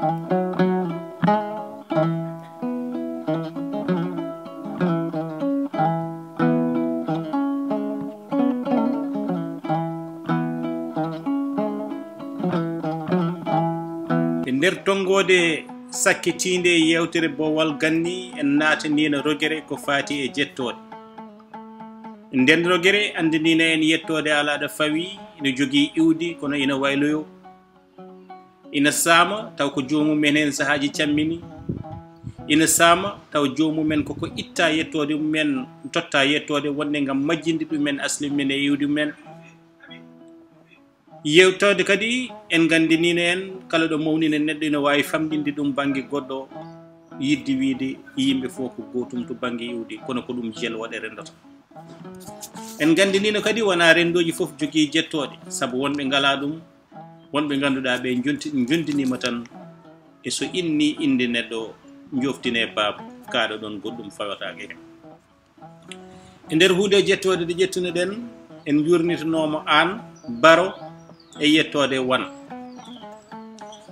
nder tongode sakkitinde yewtere bowal ganni en natanino rogere ko fati e jettode nden rogere andinina en yettode alaada fawi ina jogii iwdi kono ina wayloyo ina saama taw ko joomumen hen sahaaji cammini ina saama taw joomumen koko itta yettode mumen totta yettode wonde ngam majjinde ɗumen asli men e iwdi men yewtode kadi en gandinino en kala ɗo mawnina neɗɗo ina wawi famɗinde ɗum banggue goɗɗo yidde wiide yimɓe fof ko gotum to banggue iwdi kono ko ɗum jeel waɗe rendata en gandinino kadi wona rendoji fof jogui jettode saabu wonɓe ngala ɗum wonɓe ganduɗa ɓe jondinima tan e so inni inde neɗɗo joftine baaba kaɗo ɗon goɗɗum fawatake hen e nder hunde jettode nde ƴettuno ɗen en jurnitanomo an Baro e yettode wan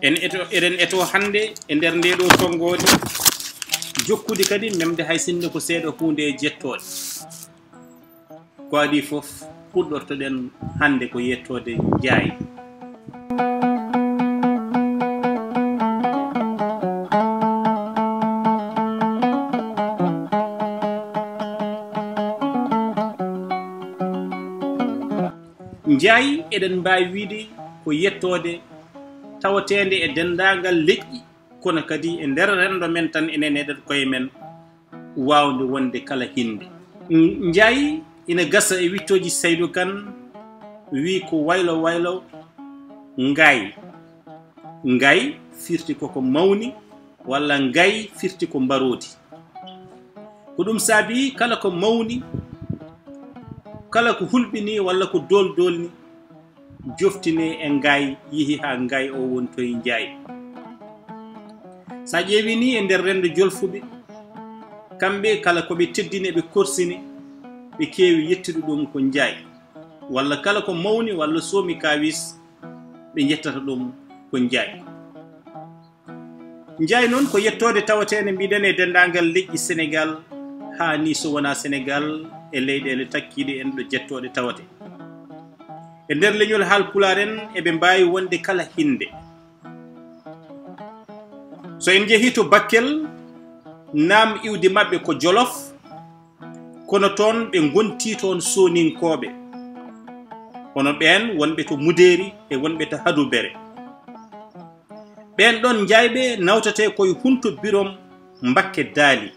eɗen eto hande e nder nde ɗo tongode jokkude kadi memde hay sinno ko seeɗa hunde e jettode ko adi fof puɗɗortoɗen hande ko yettode Ndiaye. Ndiaye eɗen mbawi wiide ko yettode tawatede e dendagal leƴƴi kono kadi e nder rendo men tan enen eɗen koye men wawde wonde kala hinde. Ndiaye ina gasa e wittoji Saydou Kane wi ko waylo waylo ngayi firti koko mawni walla ngayi firti ko mbarodi ko ɗum saabi kala ko mawni kala ko hulɓini walla ko doldolni joftine e ngayi yeehi ha ngayi o wontoye Ndiaye sa ƴeewi ni e nder rendo jolfuɓe kamɓe kala koɓe teddini ɓe korsini ɓe keewi yettude ɗum ko Ndiaye walla kala ko mawni walla soomi kawis ɓe jettata ɗum ko Ndiaye. Ndiaye noon ko yettode tawatede mbiɗen e dendagal leƴƴi Sénégal ha ni so wona Sénégal e leyɗele takkiɗe en ɗo jettode tawate e nder leñol Haalpulaar en eɓe mbawi wonde kala hinde so en jeehi to Bakel naam iwdi mabɓe ko Jolof kono toon ɓe gonti toon soninkoɓe kono ɓen wonɓe to Mudéri e wonɓe to Hadubere ɓen ɗon Ndiayɓe nawtate koye hunto birom Mbakke Daali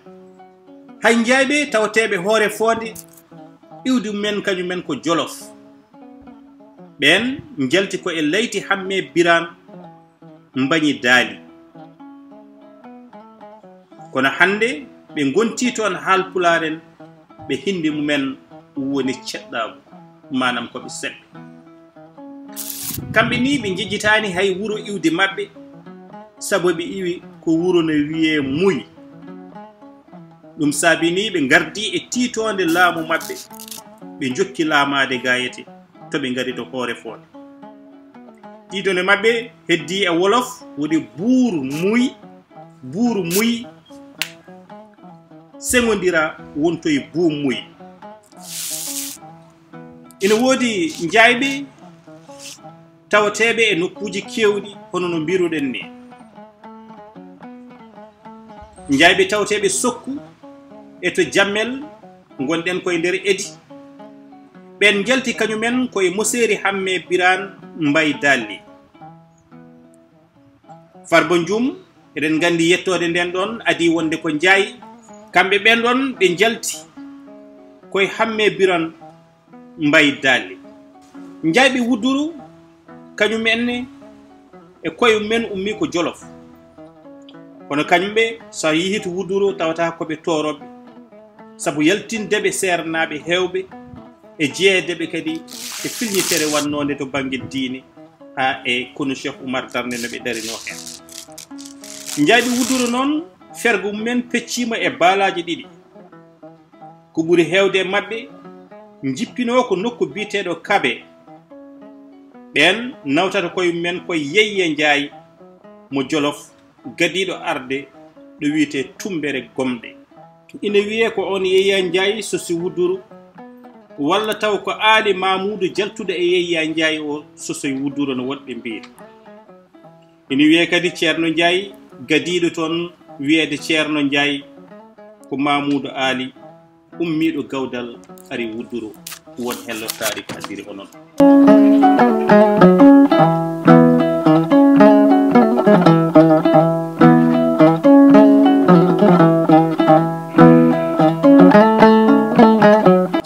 hay Ndiayɓe tawateɓe hoore fonde iwdi men kañumen ko Jolof ɓen jalti ko e layti Hamme Biran mbañi Daali kono hande ɓe gonti toon Haalpulaar en ɓe hindi mumen woni ceɗɗagu manam koɓe seɓɓe kamɓe ni ɓe jejjitani hay wuro iwdi mabɓe sabu ɓe iwi ko wuro no wiye Muy ɗum saabi ni ɓe gardi e tiitonde laamu mabɓe ɓe jokki laamade gayete to ɓe gari to hoore fonde tiitonde mabɓe heddi e wolof woni buuru Muy segodira wontoye Buu Muy ina woodi Ndiayɓe tawateɓe e nokkuji kewɗi hono no mbiruɗen ni Ndiayɓe tawateɓe Sokku e to Jammel gonɗen koye nder Edi ɓen jalti kañumen koye Moseri Hamme Biran Mbay Dalli Farba Jum eɗen gandi yettode nden ɗon adi wonde ko Ndiaye kamɓe ɓen ɗon ɓe jalti koye Hamme Biran Mbay Dalli Ndiayɓe Wudduru kañumenne e koye men ummi ko Jolof kono kañumɓe so yeehi to Wudduru tawata koɓe toroɓe sabu yaltindeɓe sernaɓe hewɓe e jeedeɓe kadi e filñitere wannode to banggue diine ha e kono Cheikh Oumar Darde no ɓe darino hen Ndiayɓe Wudduru noon fergo mumen peccima e baalaji ɗiɗi ko ɓuuri hewde mabɓe jippino ko nokku biteɗo Kabe ɓen nawtata koye mumen koye Yeyye Ndiaye mo Jolof gadiɗo arde ɗo wiyete Tumbere Gomɗe. Ina wiye ko on Yaya Ndiaye sosi Wuduru, walla taw ko Ali Mamoudou jaltude e Yaya Ndiaye o sosoy Wuduru no woɗɓe mbiiri. Ina wiye kadi Ceerno Ndiaye gadiɗo toon wiyeede Ceerno Ndiaye ko Mamoudou Ali ummiɗo gawdal ari Wuduru won hellotaari kadiri onon.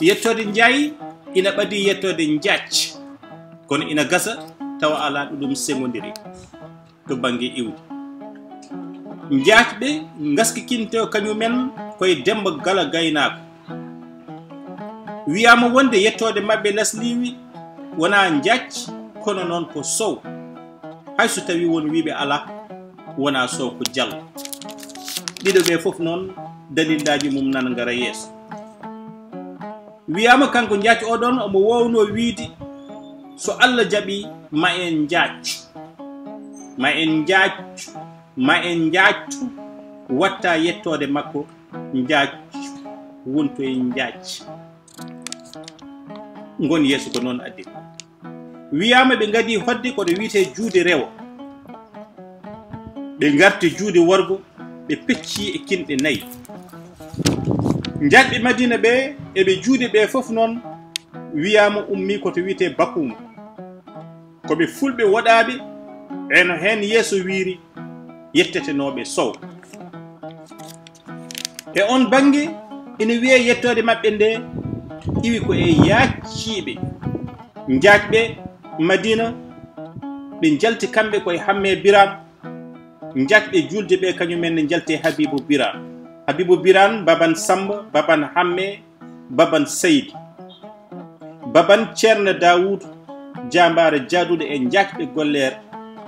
Yettode Ndiaye ina ɓadi yettode Ndiath, kono ina gasa tawa ala ɗum seŋodiri to bange iwdi. Ndiathɓe gaskikinte kañumen koye Demba Gala Gaynako. Wiyama wonde yettode mabɓe Lasliwi wona Ndiath kono noon ko Sow, hayso tawi won wiɓe ala wona Sow ko Diallo. ɗiɗo ɓe fof noon dalillaji mum nana ngara yeeso. Wiyama kanko Ndiath oɗon omo wowno wiide so Allah jaɓi ma en Ndiath, ma en Ndiath, ma en Ndiath watta yettode makko Ndiath wonto e Ndiath gon yeeso ko noon addi. Wiyama ɓe gadi hodde koɗo wiyete juude rewo, ɓe garti juude worgo ɓe pecci e kinɗe nayyi. Ndiathɓe Madina ɓe eɓe juude ɓe fof noon wiyama ummi koto wiyete Bakuma, koɓe fulɓe woɗaɓe eno hen yeeso wiiri yettetenoɓe Sow. E on bange ina wiye yettode maɓɓe nde iwi ko e yacciɓe Ndiathɓe Madina ɓe jalti kamɓe koye Hamme Biram. Ndiathɓe julde ɓe kañumen ne jalte Habibou Biram. Habibou Biram baban Samba, baban Hamme, baban Seydi, baban Ceerno Dawoud jambare jaaduɗo e Ndiathɓe gollere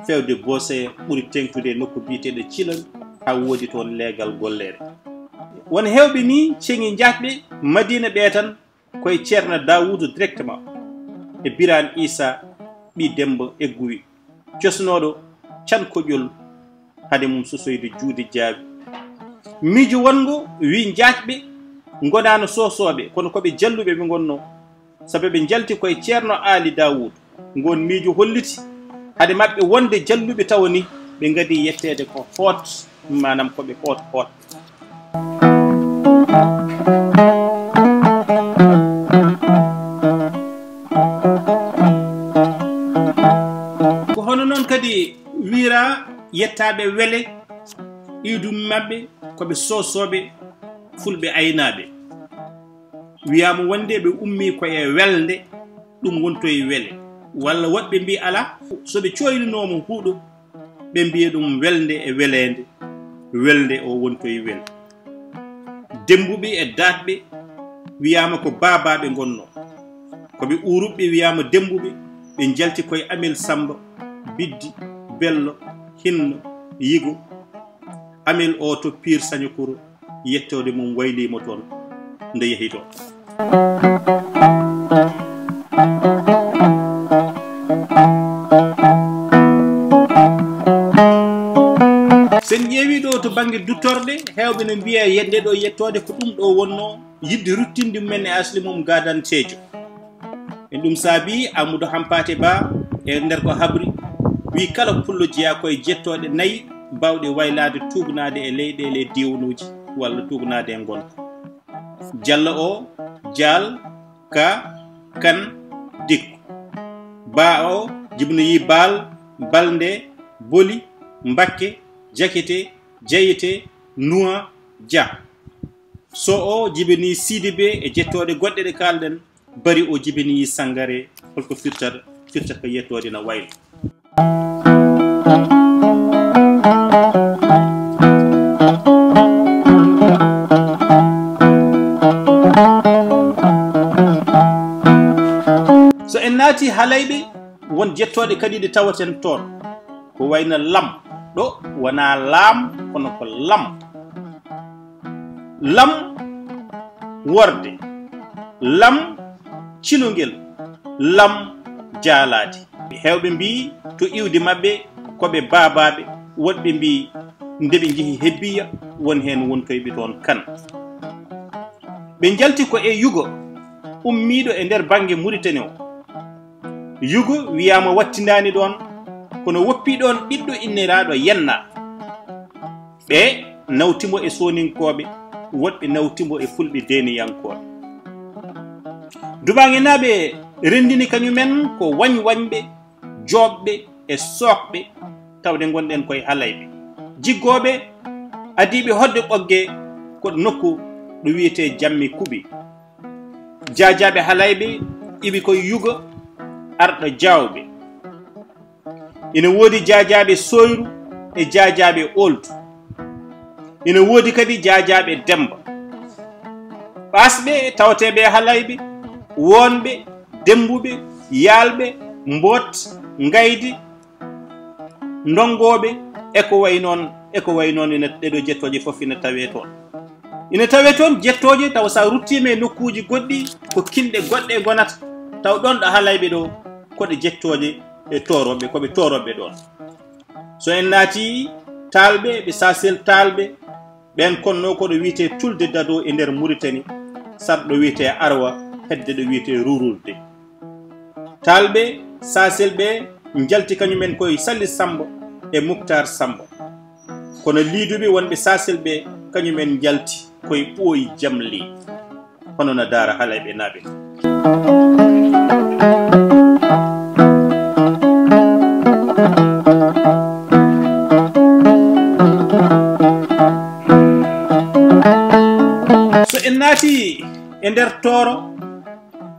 fewde Bose ɓuri tengtude nokku biyeteɗo Thilal ha woodi toon leegal gollere. Won hewɓe ni ceŋi Ndiathɓe Madina ɓe tan koye Ceerno Dawoud directement e Birane Issa ɓi Demba Egguwi cosnoɗo cankoƴol hade mum sosoyde juude jaabi. Miijo wongo wi Ndiathɓe gonano sosoɓe kono koɓe jalluɓe ɓe gonno, sabu ɓe jalti koye Ceerno Ali Dawoud. Ngon miijo holliti hade maɓɓe wonde jalluɓe tawa ni ɓe gadi yettede ko hoot, manam koɓe hoot. Ko hono noon kadi wira yettaɓe wele iwdum maɓɓe koɓe sosoɓe fulɓe aynaɓe. Wiyama wonde ɓe ummi koye welde ɗum wontoye wele, walla woɓɓe mbi ala soɓe coyninomo huuɗo ɓe mbiya ɗum welde e welede, welde o wontoye welde. Dembuɓe e datɓe wiyama ko babaɓe gonno, koɓe uruɓɓe wiyama dembuɓe ɓe jalti koye Amel Samba, Biddi, Bello, Hinno, Yigo. Amel o to Pire Sagnokoro yettode mum waylimo toon nde yehi toon. Sen ƴeewi ɗo to banggue duttorɗe hewɓe no mbiya yedde ɗo yettode ko ɗum ɗo wonno yidde ruttinde mumen e asli mum gadantejo. En ɗum saabi Amadou Hampate Ba e nder ko habri wi kala pullo jeeya koye jettoɗe nayyi bawɗe waylade tugnade e leyɗele diwanuji walla tugnade e gonka. Diallo o, Dial, Ka, Kan, Dikko. Ba o jibinoyi Baal, Balde, Boli, Mbakke, Jakete, Jayete, Nuwa, Dia. So o jibini Sidibé e jettoɗe goɗɗe ɗe kalɗen. Bari o jibini Sangare holko firtata ko yettode na waylo. So en naati halayɓe won jettoɗe kadi ɗe tawaten toon ko wayno lam. Ɗo wona laam kono ko lam. Lam worde, lam cilongel, lam jaalade. Hewɓe mbi to iwde mabɓe koɓe babaɓe, woɗɓe mbi nde ɓe jehi hebbiya won hen wontoyɓe toon kan ɓe jalti ko e yugo ummiɗo e nder banggue Mauritanie o yugo wiyama wattindani ɗon kono woppi ɗon ɓiɗɗo inniraɗo Yenna ɓe nawtimo e soninkoɓe woɗɓe nawtimo e fulɓe deniyankoɓe duɓange naɓe rendini kañumen ko wañɓe joɓɓe e sokɓe tawde gonɗen koye halayɓe jiggoɓe adiɓe hodde ɓogge koɗo nokku ɗo wiyete Jammi Kuɓi jajaɓe halayɓe iɓi koye yugo arɗo jawɓe ina woodi jajaɓe Soyru e jajaɓe Oldu ina woodi kadi jajaɓe Demba ɓasɓe tawateɓe halayɓe wonɓe dembuɓe yaalɓe mbot ngaydi ndongoɓe eko way noon ina ɗeɗo jettoje fof ina tawe toon jettoje taw sa ruttima e nokkuji goɗɗi ko kinɗe goɗɗe gonata taw ɗon ɗo halayɓe ɗo koɗe jettoje e toroɓe koɓe toroɓe ɗon so en naati talɓe ɓe sasel talɓe ɓen konno koɗo wiyete tulde dado e nder Mauritanie sarɗo wiyete Arwa hedde ɗo wiyete Rurulde talɓe sasel ɓe jalti kañumen koye Salli Samba e Moukhtar Samba kono liiduɓe wonɓe sasel ɓe kañumen jalti koye Ɓooyi Jamli hono no daara halayɓe naaɓe so en naati e nder Tooro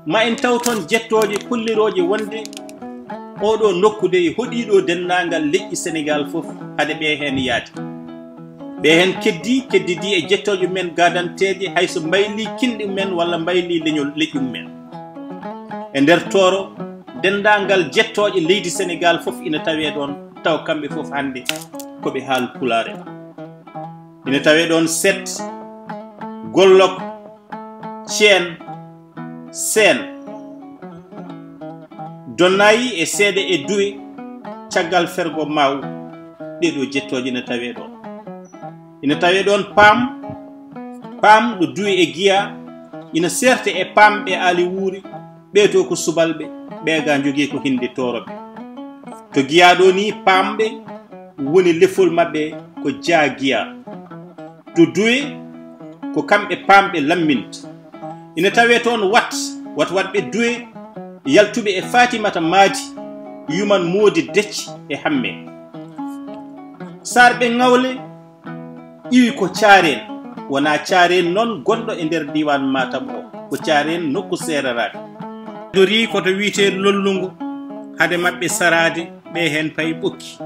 ma en taw toon jettoje kulliroje wonde oɗo nokkude e hoɗiɗo dennagal leƴƴi Sénégal fof hade ɓe hen yaade ɓe hen keddidi e jettoje men gadanteje hayso mbayli kinɗi men walla mbayli leñol leƴƴum men e nder Tooro dendagal jettoje leydi Sénégal fof ina tawe ɗon taw kamɓe fof hande koɓe haal Pulaar ina tawe ɗon Set Gollok Ceen Seen Donnayi e Seede e Duwe caggal Fergo Maw ɗeɗo jettoje ina tawe ɗon Paam ɗo Duwe e Giya ina serte e Paam ɓe Ali Wuuri ɓeeto ko subalɓe ɓeega jogii ko hinde Tooroɓe to Giya ɗo ni Paamɓe woni lefol maɓɓe ko Jaa Giya to Duwe ko kamɓe Paamɓe lamminta ina tawe toon watɓe Duwe yaltuɓe e Fatimata Maadi yuman Moodi Decci e Hamme sarɓe Ngawle iwi ko Caareen wona Caareen noon gonɗo e nder diwan Matam o ko Caareen nokku seraraɓe dori koto wiite Lollungo hade maɓɓe sarade ɓe hen payi ɓokki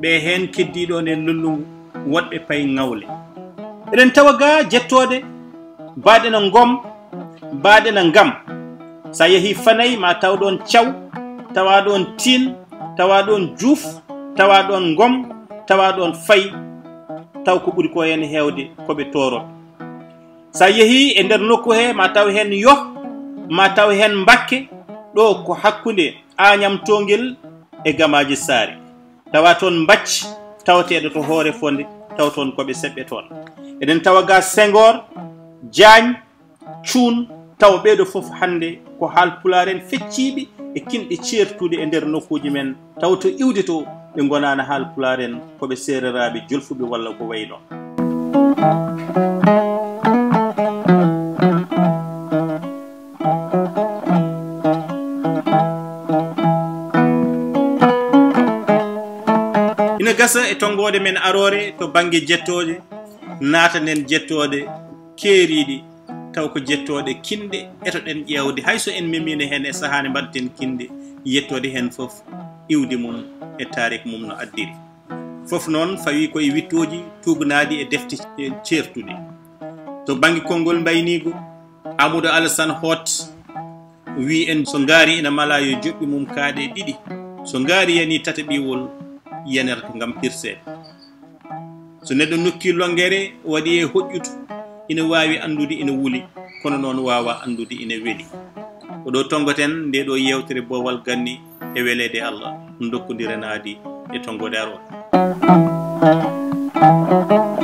ɓe hen keddiɗon e Lollungo woɗɓe payi Ngawle eɗen tawa ga jettode baɗe no Ngom baɗe no Ngam sa yeehi Fanayi ma taw ɗon Thiaw tawa ɗon Tine tawa ɗon Diouf tawa ɗon Ngom tawa ɗon Faye taw ko ɓuri ko hen hewde koɓe Tooroɓe sa yeehi e nder nokku he ma taw hen Yoh ma taw hen Mbakke ɗo ko hakkude Agnam Tongel e Gamaji Saare tawa toon Mbacci tawateɗo to Hoore Fonde taw toon koɓe seɓɓe toon eɗen tawa ga Senghor Diagne Cuun taw ɓeɗo fof hande ko haal Pulaar en fecciɓe e kinɗe certude e nder nokkuji men taw to iwde to ɓe gonano haal Pulaar en koɓe sereraɓe jolfuɓe walla ko way non ina gasa e tongode men arore to banggue jettoje natanen jettode keeriɗi taw ko jettode kinde etoɗen ƴewde hayso en memino hen e sahane mbaɗten kinde yettode hen fof iwde mum e tarik mum no addiri fof noon fawi koye wittoji tubnadi e defte certude to banggue konngol mbaynigo Amadou Alassane Hott wi en so gaari ina mala yo joɓɓi mum kaaɗe ɗiɗi so gaari yani tata ɓiwol yenerta gam hirsede so neɗɗo nokki longere waɗi e hoƴƴutu ina wawi andude ina wuuli kono noon wawa andude ina weeli ko ɗo tongoten nde ɗo yewtere boowal ganni e welede Allah dokkodira naadi e tongode aroɓe Thank you.